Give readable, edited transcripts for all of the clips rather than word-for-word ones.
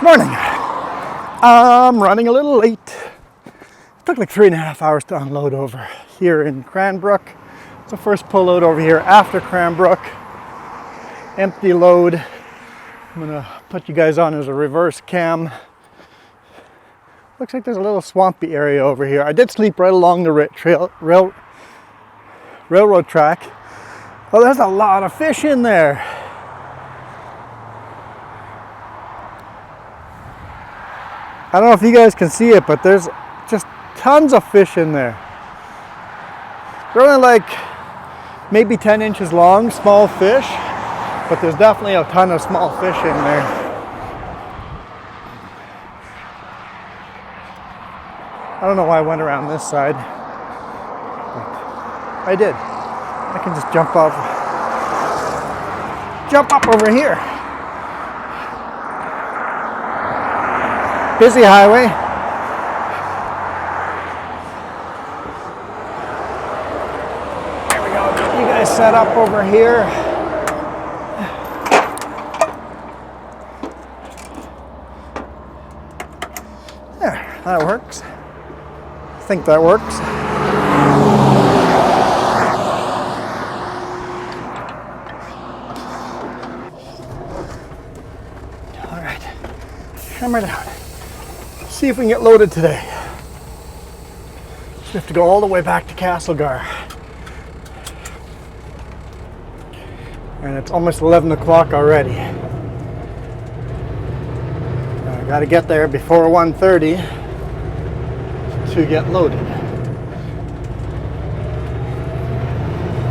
Morning. I'm running a little late. It took like 3.5 hours to unload over here in Cranbrook. It's the first pull load over here after Cranbrook. Empty load. I'm gonna put you guys on as a reverse cam. Looks like there's a little swampy area over here. I did sleep right along the railroad track. Oh, there's a lot of fish in there. I don't know if you guys can see it, but there's just tons of fish in there. They're only like maybe 10 inches long, small fish, but there's definitely a ton of small fish in there. I don't know why I went around this side, but I did. I can just jump up over here. Busy highway. There we go. Get you guys set up over here. There, that works. I think that works. All right, hammer down. See if we can get loaded today. So we have to go all the way back to Castlegar. And it's almost 11 o'clock already. I gotta get there before 1:30 to get loaded.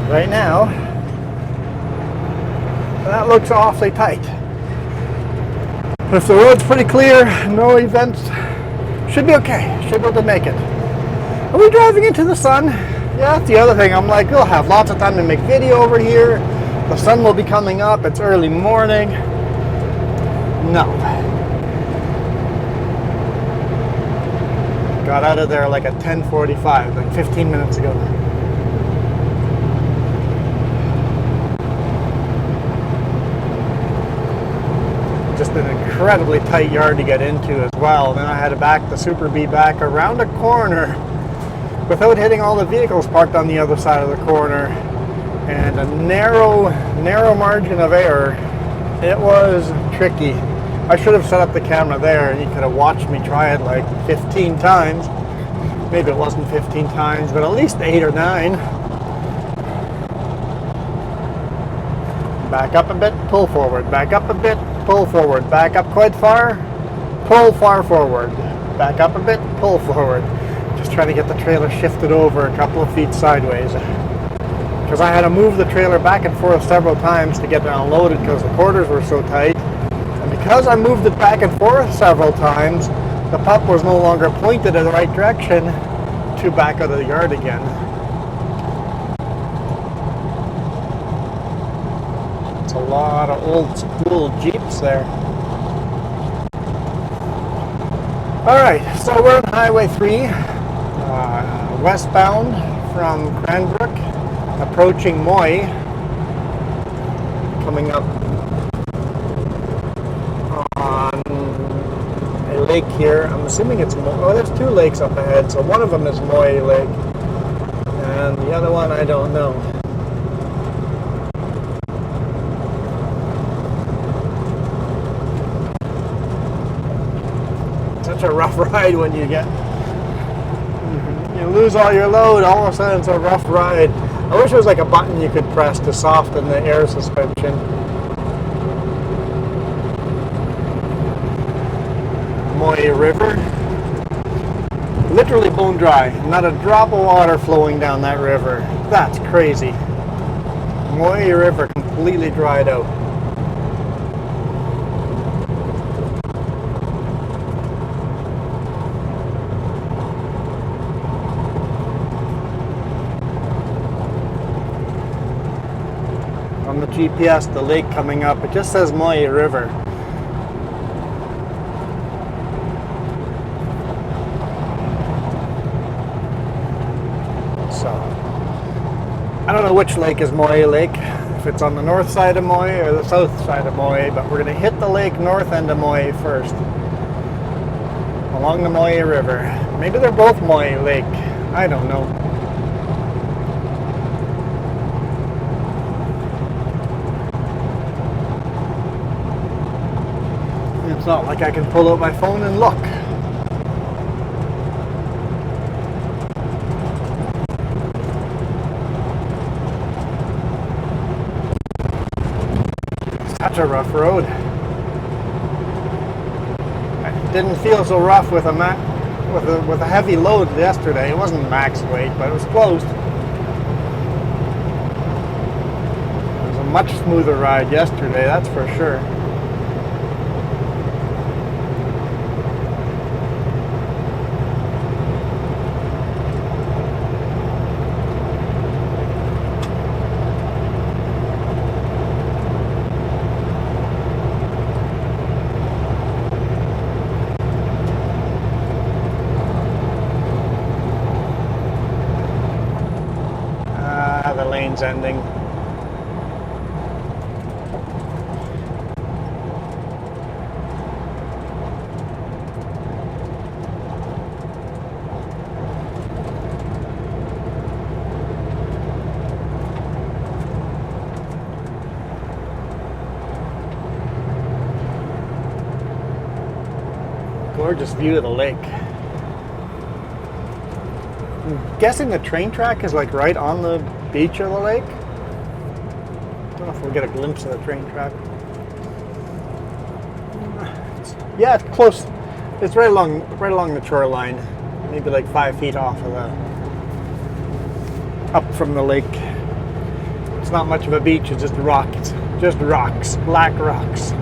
Right now, that looks awfully tight. But if the road's pretty clear, no events, should be okay. Should be able to make it. Are we driving into the sun? Yeah, that's the other thing. I'm like, we'll have lots of time to make video over here. The sun will be coming up. It's early morning. No. Got out of there like at 10:45, like 15 minutes ago. Just an incredibly tight yard to get into as well. Then I had to back the Super Bee back around a corner without hitting all the vehicles parked on the other side of the corner, and a narrow margin of error. It was tricky. I should have set up the camera there and you could have watched me try it like 15 times. Maybe it wasn't 15 times, but at least 8 or 9. Back up a bit, pull forward. Back up a bit, pull forward. Back up quite far, pull far forward. Back up a bit, pull forward. Just trying to get the trailer shifted over a couple of feet sideways. Because I had to move the trailer back and forth several times to get it unloaded because the quarters were so tight. And because I moved it back and forth several times, the pup was no longer pointed in the right direction to back out of the yard again. It's a lot of old school Jeeps there. Alright, so we're on Highway 3, westbound from Cranbrook, approaching Moyie, coming up on a lake here. I'm assuming it's oh, there's 2 lakes up ahead, so one of them is Moyie Lake, and the other one I don't know. Such a rough ride when you lose all your load. All of a sudden it's a rough ride. I wish there was like a button you could press to soften the air suspension. Moyie River, literally bone dry. Not a drop of water flowing down that river. That's crazy. Moyie River completely dried out. On the GPS, the lake coming up, it just says Moyie River. So, I don't know which lake is Moyie Lake, if it's on the north side of Moyie or the south side of Moyie, but we're going to hit the lake north end of Moyie first. along the Moyie River. Maybe they're both Moyie Lake. I don't know. It's not like I can pull out my phone and look. It's such a rough road. It didn't feel so rough with a heavy load yesterday. It wasn't max weight, but it was close. It was a much smoother ride yesterday, that's for sure. The lane's ending. Gorgeous view of the lake. I'm guessing the train track is like right on the beach of the lake. Don't know if we'll get a glimpse of the train track. Yeah, it's close. It's right along the shoreline, maybe like 5 feet off of up from the lake. It's not much of a beach. It's just rocks, black rocks.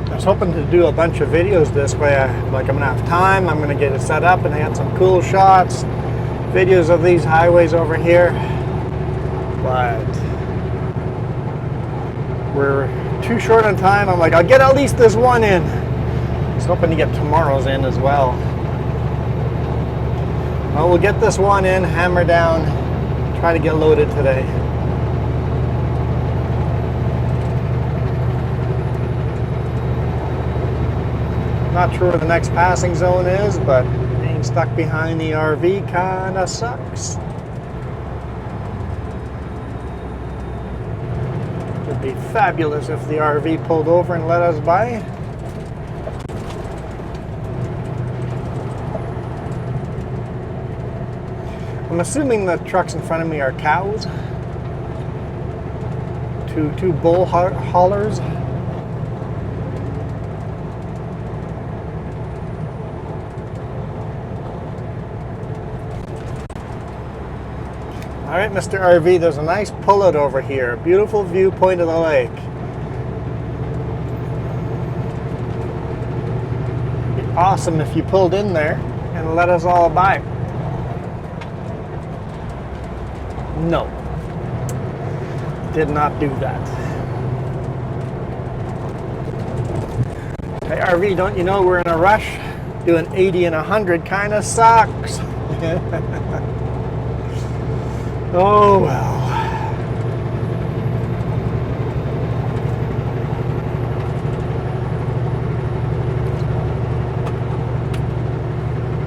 I was hoping to do a bunch of videos this way. I'm gonna have time. I'm gonna get it set up, and I got some cool shots, videos of these highways over here. But we're too short on time. I'm like, I'll get at least this one in. I was hoping to get tomorrow's in as well. Well, we'll get this one in, hammer down, try to get loaded today. Not sure where the next passing zone is, but being stuck behind the RV kinda sucks. Would be fabulous if the RV pulled over and let us by. I'm assuming the trucks in front of me are cows. Two bull haulers. All right, Mr. RV, there's a nice pullout over here. Beautiful viewpoint of the lake. It'd be awesome if you pulled in there and let us all by. No. Did not do that. Hey, RV, don't you know we're in a rush? Doing 80 and 100 kind of sucks. Oh well.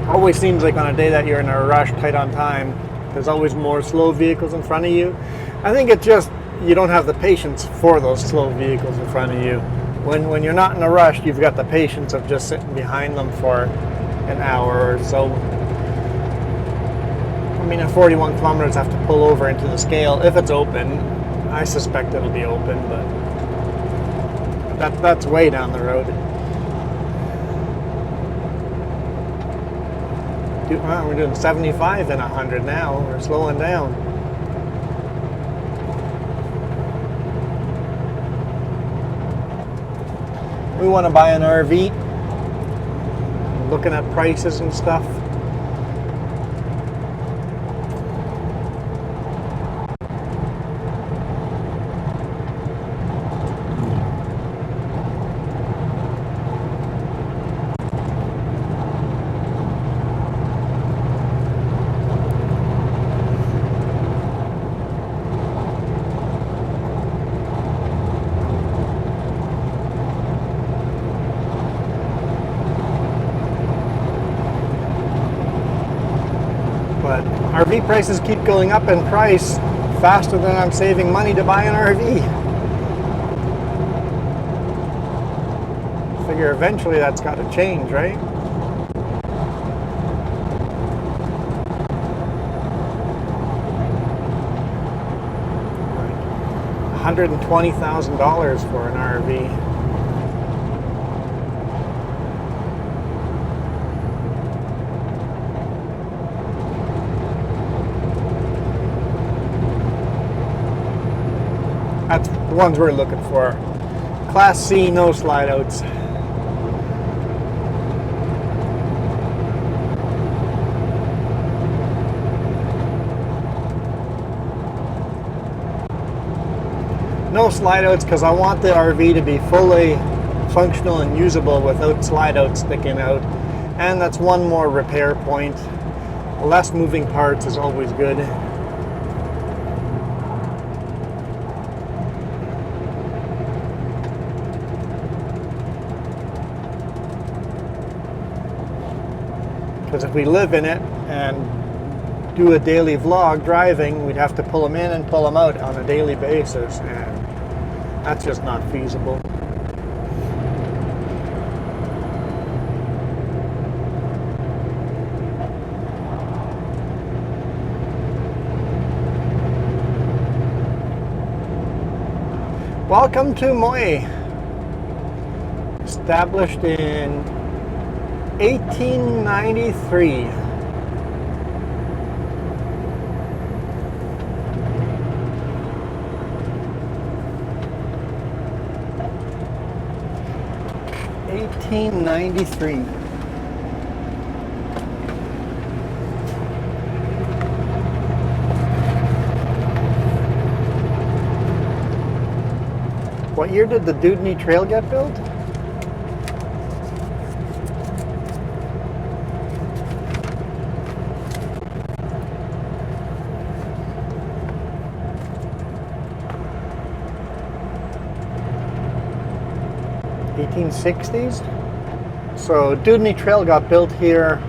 Always seems like on a day that you're in a rush, tight on time, there's always more slow vehicles in front of you. I think it's just you don't have the patience for those slow vehicles in front of you. When you're not in a rush, you've got the patience of just sitting behind them for an hour or so. I mean, at 41 kilometers, I have to pull over into the scale if it's open. I suspect it'll be open, but that's way down the road. Well, we're doing 75 and 100 now. We're slowing down. We want to buy an RV. Looking at prices and stuff. RV prices keep going up in price faster than I'm saving money to buy an RV. Figure eventually that's got to change, right? $120,000 for an RV. That's the ones we're looking for. Class C, no slide outs. No slide outs because I want the RV to be fully functional and usable without slide outs sticking out. And that's one more repair point. Less moving parts is always good. Because if we live in it and do a daily vlog driving, we'd have to pull them in and pull them out on a daily basis, and that's just not feasible. Welcome to Moyie, established in 1893. What year did the Dewdney Trail get built? '60s. So Dewdney Trail got built here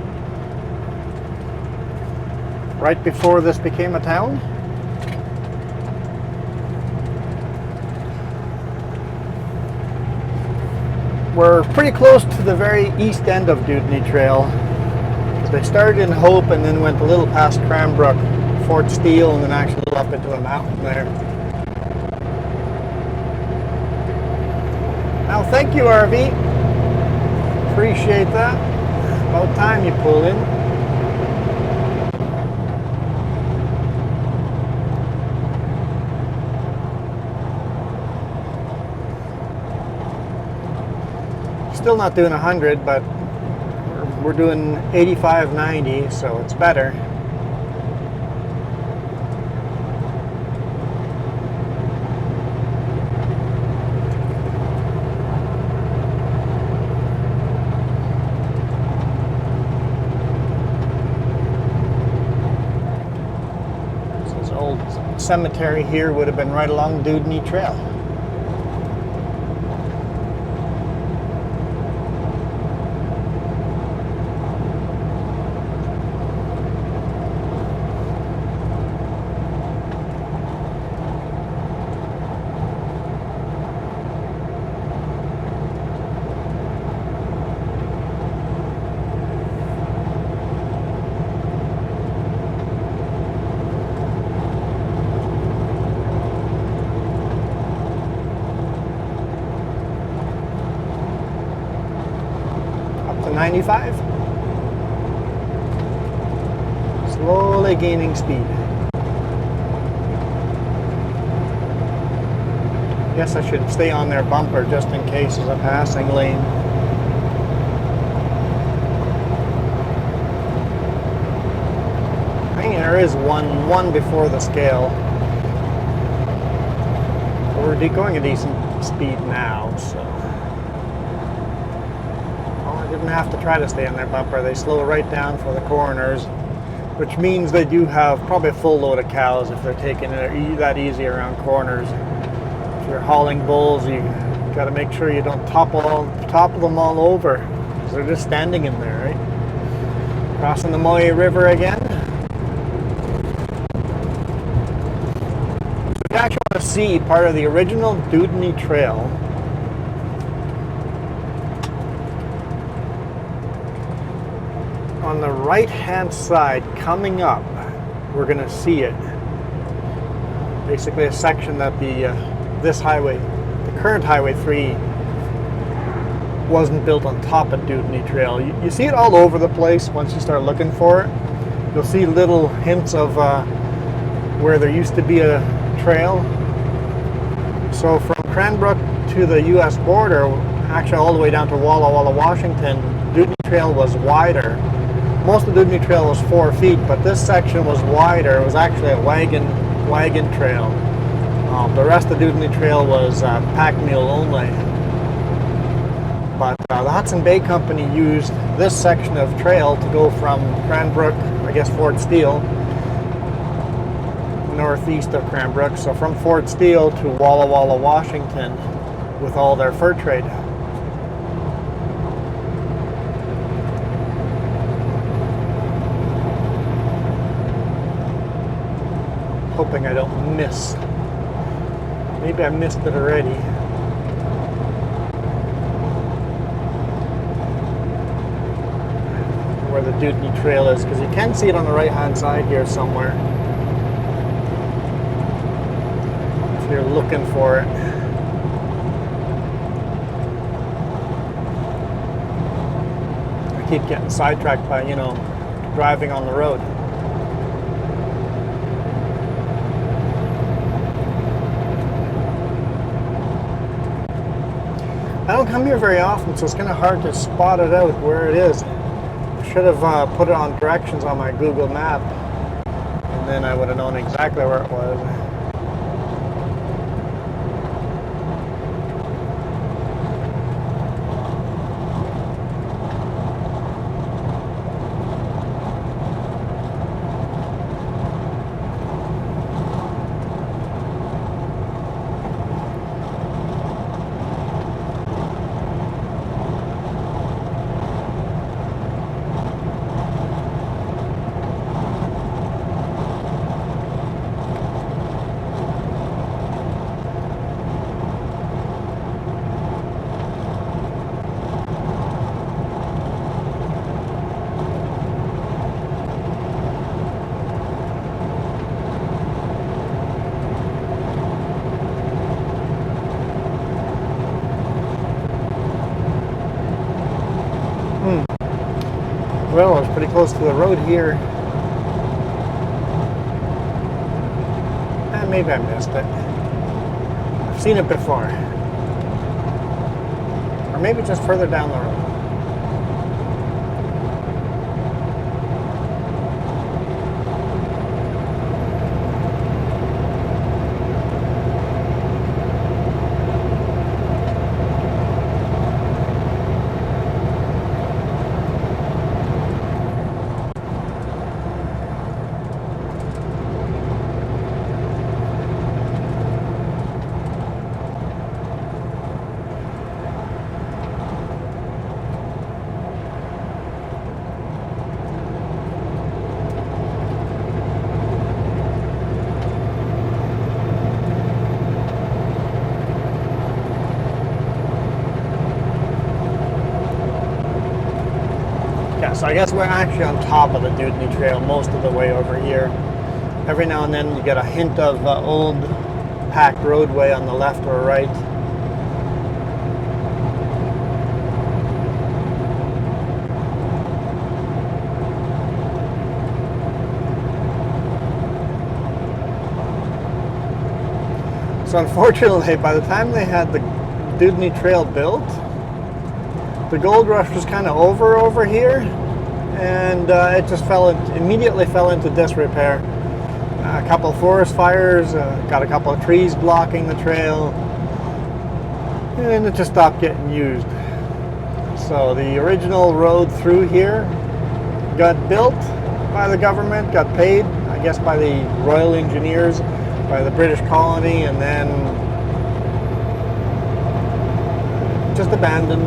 right before this became a town. We're pretty close to the very east end of Dewdney Trail. They started in Hope and then went a little past Cranbrook, Fort Steele, and then actually up into a mountain there. Now, thank you, RV. Appreciate that. About time you pulled in. Still not doing 100, but we're doing 85, 90, so it's better. This old cemetery here would have been right along Dewdney Trail. Up to 95. Slowly gaining speed. Guess I should stay on their bumper just in case there's a passing lane. I think there is one before the scale. We're going a decent speed now, so. Well, I didn't have to try to stay on their bumper. They slow right down for the corners, which means they do have probably a full load of cows if they're taking it that easy around corners. If you're hauling bulls, you got to make sure you don't topple them all over, because they're just standing in there, right? Crossing the Moyie River again. want to see part of the original Dewdney Trail, on the right hand side coming up, we're going to see it. Basically a section that this highway, the current Highway 3, wasn't built on top of Dewdney Trail. You see it all over the place once you start looking for it. You'll see little hints of where there used to be a trail. So from Cranbrook to the US border, actually all the way down to Walla Walla, Washington, Dewdney Trail was wider. Most of the Dewdney Trail was 4 feet, but this section was wider. It was actually a wagon trail. The rest of the Dewdney Trail was pack mule only. But the Hudson Bay Company used this section of trail to go from Cranbrook, I guess Fort Steele, northeast of Cranbrook, so from Fort Steele to Walla Walla, Washington, with all their fur trade. Hoping I don't miss. Maybe I missed it already. Where the Dewdney Trail is, because you can see it on the right hand side here somewhere if you're looking for it. I keep getting sidetracked by, driving on the road. I don't come here very often, so it's kind of hard to spot it out where it is. I should have put it on directions on my Google map, and then I would have known exactly where it was. Well, I was pretty close to the road here. And maybe I missed it. I've seen it before. Or maybe just further down the road. So I guess we're actually on top of the Dewdney Trail most of the way over here. Every now and then you get a hint of old packed roadway on the left or right. So unfortunately, by the time they had the Dewdney Trail built, the gold rush was kind of over here, and it just immediately fell into disrepair. A couple of forest fires, got a couple of trees blocking the trail, and it just stopped getting used. So the original road through here got built by the government, got paid, I guess, by the Royal Engineers, by the British colony, and then just abandoned.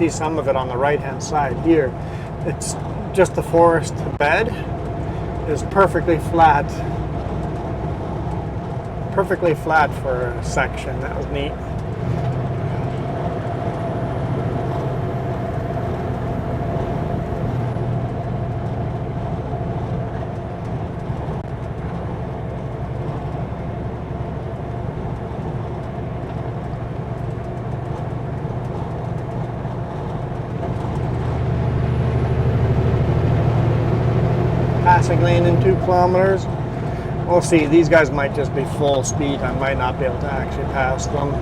see some of it on the right-hand side here. It's just the forest bed is perfectly flat. Perfectly flat for a section. That was neat. Passing lane in 2 kilometers. We'll see. These guys might just be full speed. I might not be able to actually pass them.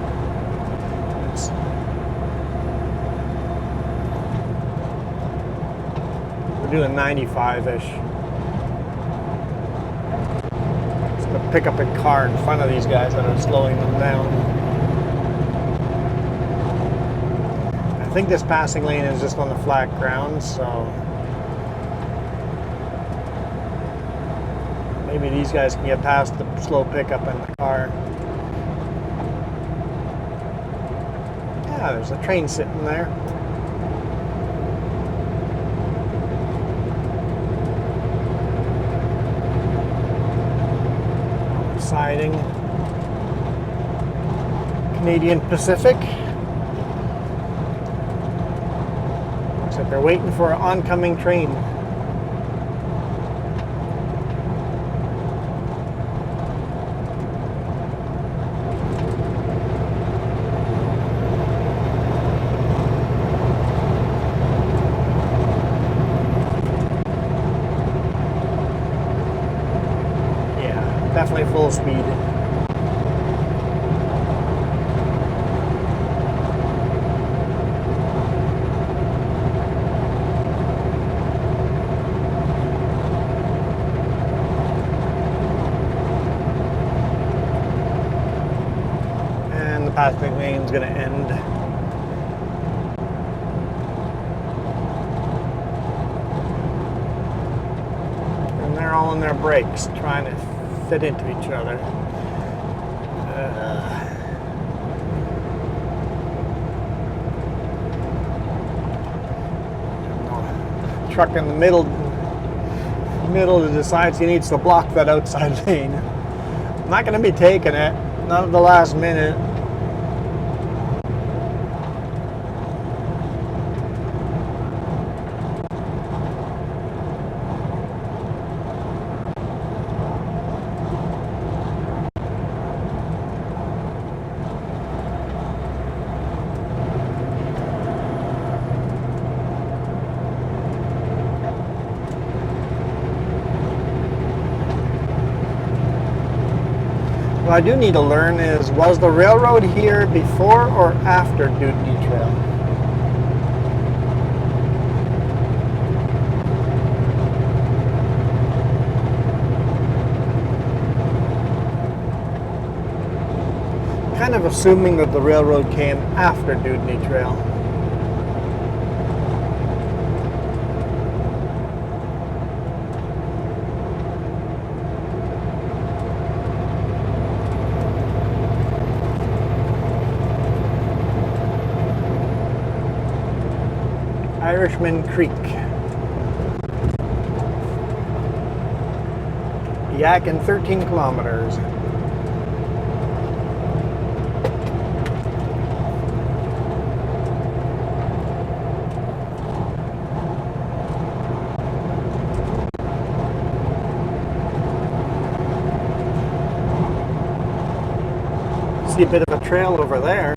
We're doing 95-ish. It's the pickup and car in front of these guys that are slowing them down. I think this passing lane is just on the flat ground, so maybe these guys can get past the slow pickup in the car. Yeah, there's a train sitting there. Siding. Canadian Pacific. Looks like they're waiting for an oncoming train. Definitely full speed. And the passing lane is going to end. And they're all in their brakes trying to fit into each other. Truck in the middle decides he needs to block that outside lane. I'm not going to be taking it, not at the last minute. What I do need to learn is, was the railroad here before or after Dewdney Trail? Kind of assuming that the railroad came after Dewdney Trail. Irishman Creek. Yahk in 13 kilometers. See a bit of a trail over there.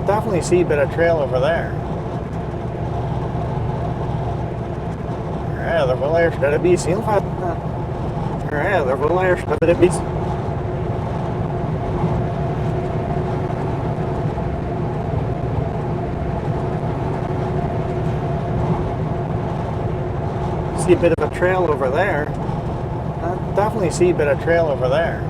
Definitely see a bit of trail over there. Ja, er wel eerst dat is heel vaak. Ja, er wel eerst dat is. See a bit of a trail over there. Definitely see a bit of trail over there.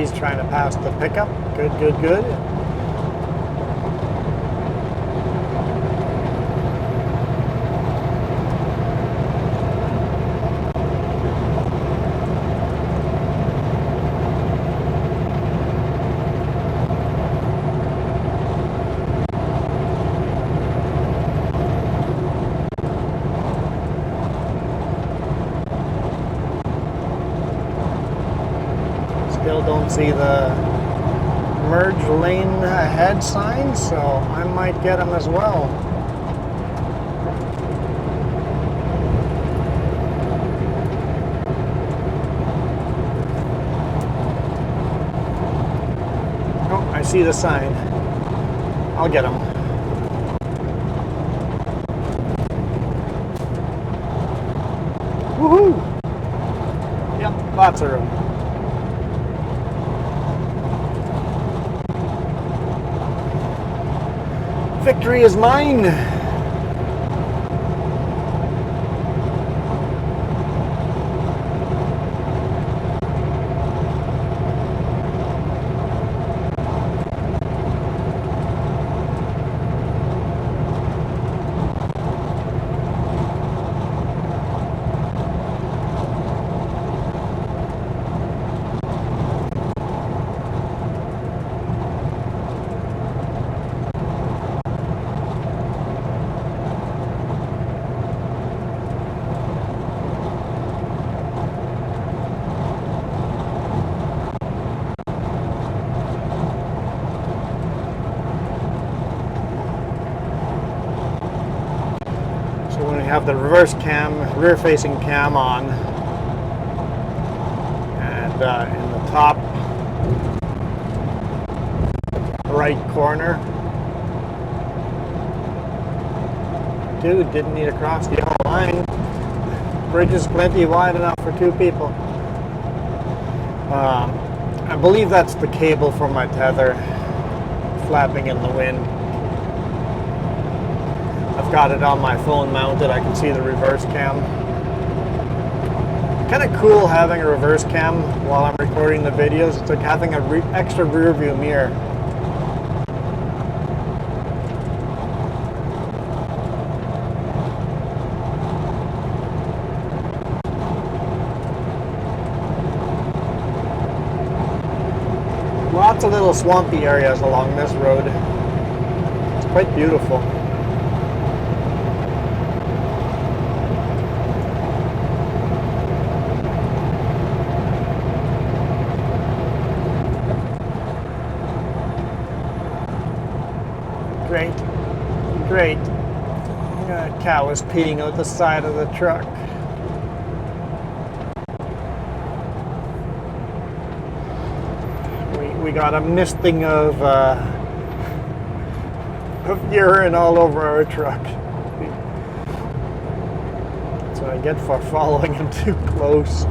He's trying to pass the pickup. Good, good, good. Still don't see the merge lane ahead sign, so I might get him as well. Oh, I see the sign. I'll get him. Woohoo! Yep, lots of room. Victory is mine. Have the reverse cam, rear facing cam on, and in the top right corner, dude didn't need to cross the yellow line. Bridge is plenty wide enough for two people. I believe that's the cable for my tether flapping in the wind. I've got it on my phone mounted. I can see the reverse cam. Kind of cool having a reverse cam while I'm recording the videos. It's like having an extra rear view mirror. Lots of little swampy areas along this road. It's quite beautiful. Great. A cow is peeing out the side of the truck. We got a misting of urine all over our truck. That's what I get for following him too close.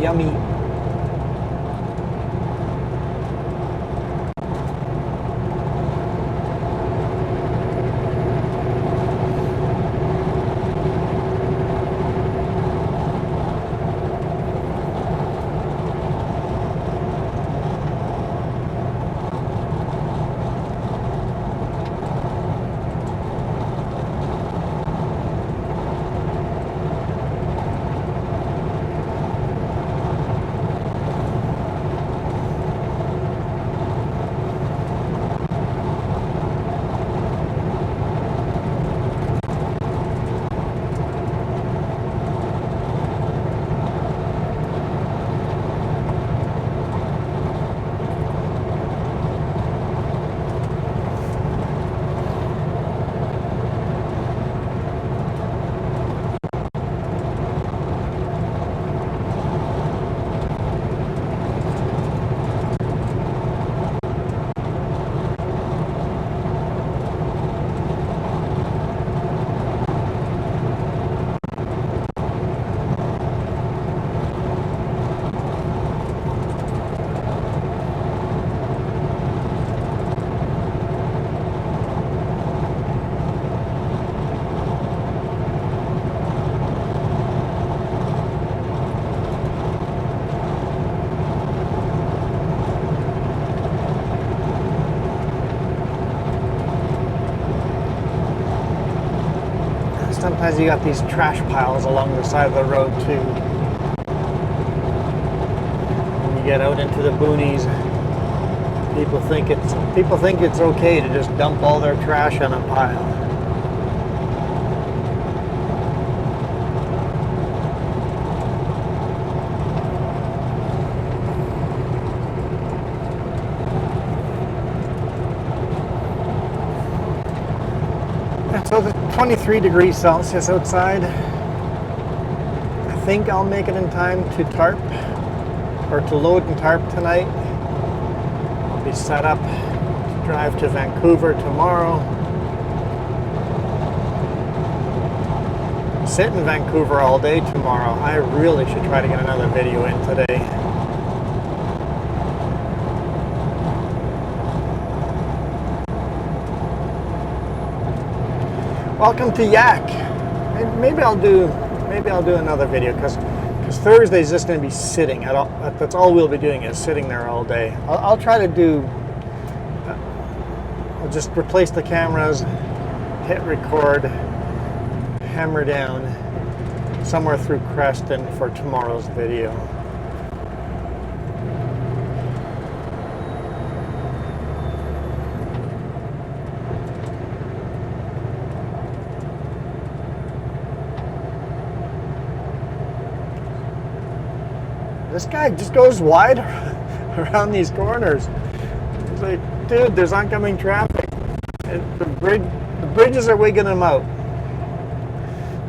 Yummy. sometimes you got these trash piles along the side of the road too. When you get out into the boonies, people think it's okay to just dump all their trash on a pile. So the 23 degrees Celsius outside. I think I'll make it in time to tarp, or to load and tarp tonight. I'll be set up to drive to Vancouver tomorrow. Sit in Vancouver all day tomorrow. I really should try to get another video in today. Welcome to Yahk. Maybe I'll do another video because Thursday's just going to be sitting. That's all we'll be doing is sitting there all day. I'll try to do. I'll just replace the cameras, hit record, hammer down somewhere through Creston for tomorrow's video. This guy just goes wide around these corners. He's like, dude, there's oncoming traffic. And the bridges are wigging him out.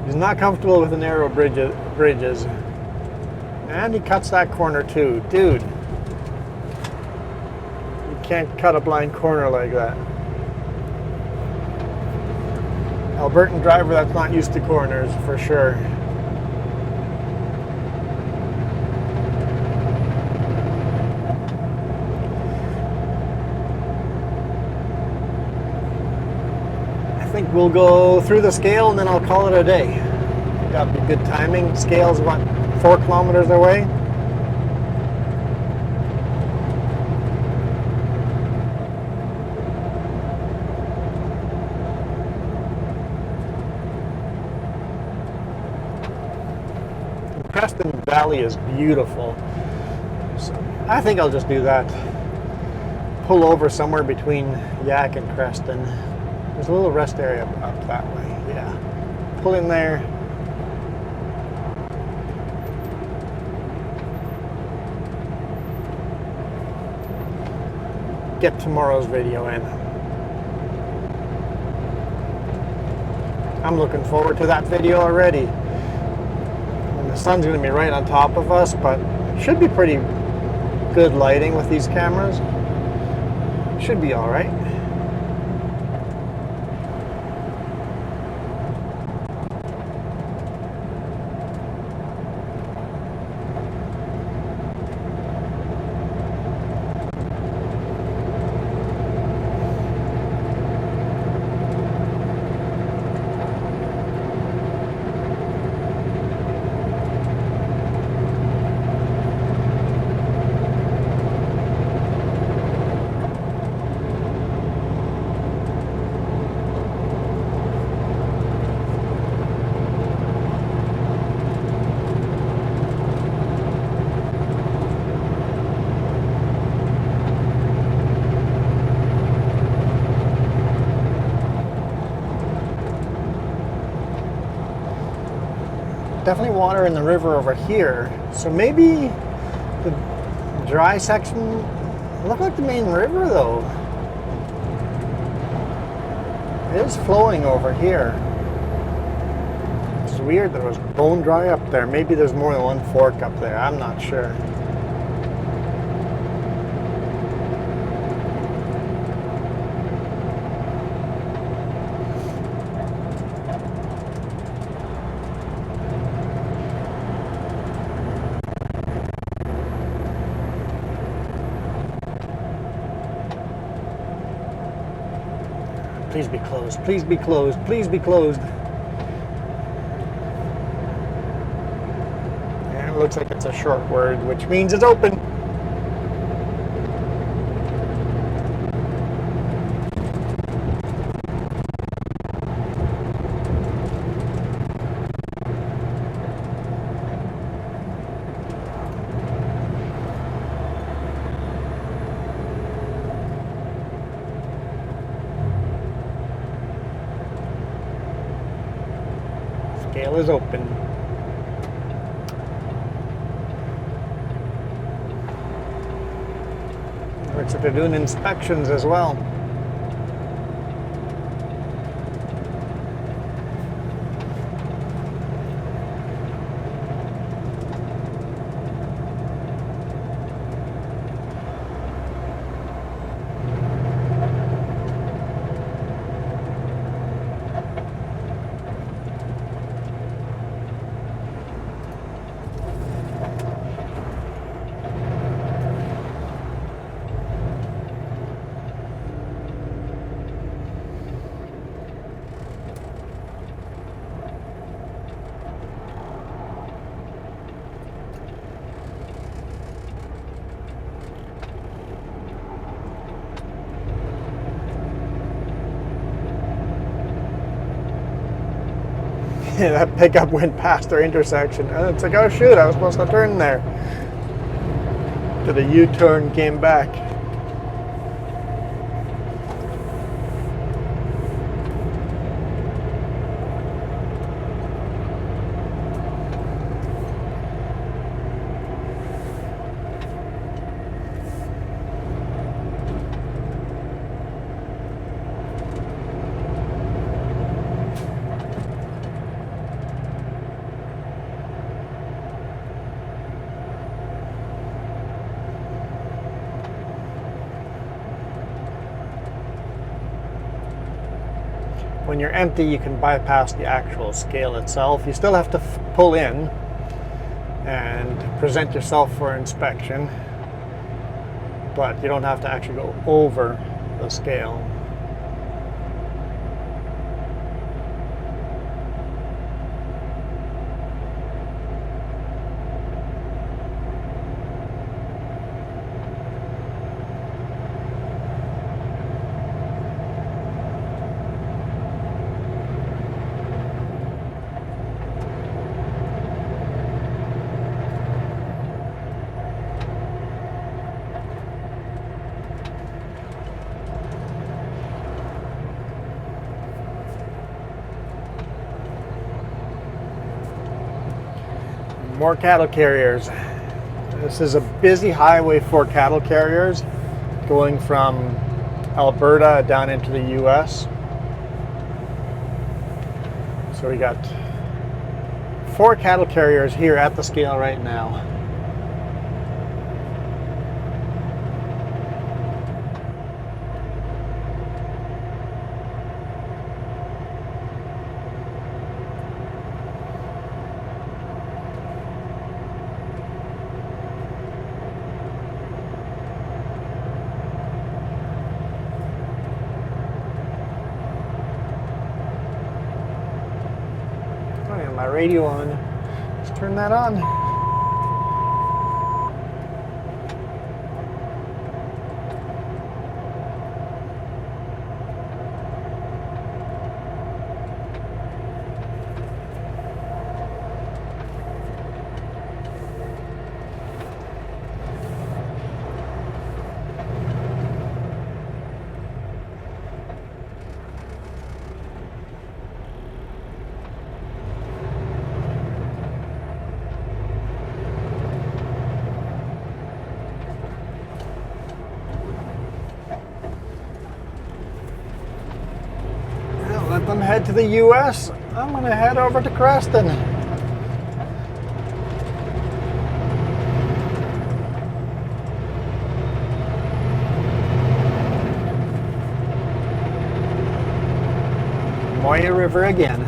He's not comfortable with the narrow bridges. And he cuts that corner too. Dude, you can't cut a blind corner like that. Albertan driver that's not used to corners, for sure. I think we'll go through the scale and then I'll call it a day. Got good timing. Scale's about 4 kilometers away. The Creston Valley is beautiful. So I think I'll just do that. Pull over somewhere between Yahk and Creston. There's a little rest area up that way, yeah. Pull in there. Get tomorrow's video in. I'm looking forward to that video already. And the sun's going to be right on top of us, but it should be pretty good lighting with these cameras. Should be all right. Definitely water in the river over here. So maybe the dry section look like the main river though. It is flowing over here. It's weird there was bone dry up there. Maybe there's more than one fork up there. I'm not sure. Please be closed. Please be closed. Please be closed. And it looks like it's a short word, which means it's open. Scale is open. Looks like they're doing inspections as well. That pickup went past our intersection, and it's like, oh shoot, I was supposed to turn there. Did a U-turn, came back. When you're empty, you can bypass the actual scale itself. You still have to pull in and present yourself for inspection, but you don't have to actually go over the scale. More cattle carriers. This is a busy highway for cattle carriers going from Alberta down into the US. So we got 4 cattle carriers here at the scale right now. My radio on. Let's turn that on. Let them head to the US. I'm going to head over to Creston. Moyie River again.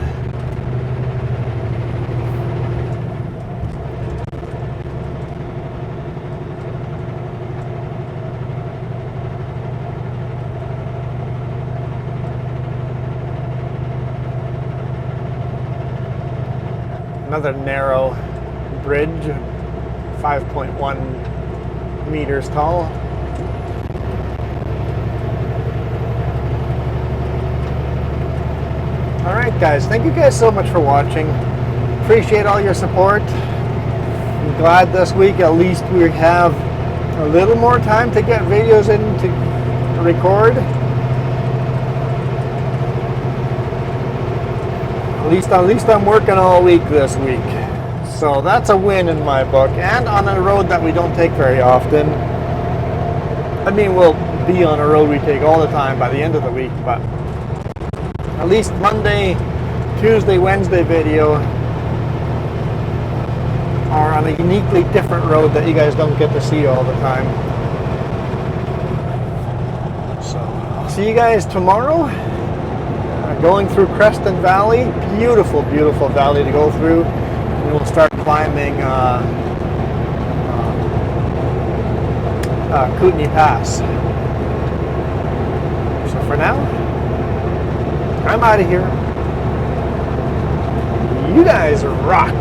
Another narrow bridge, 5.1 meters tall. Alright guys, thank you guys so much for watching. Appreciate all your support. I'm glad this week at least we have a little more time to get videos in to record. At least I'm working all week this week. So that's a win in my book, and on a road that we don't take very often. I mean, we'll be on a road we take all the time by the end of the week, but at least Monday, Tuesday, Wednesday video are on a uniquely different road that you guys don't get to see all the time. So I'll see you guys tomorrow. Going through Creston Valley, beautiful, beautiful valley to go through. And we'll start climbing Kootenai Pass. So for now, I'm out of here. You guys rock.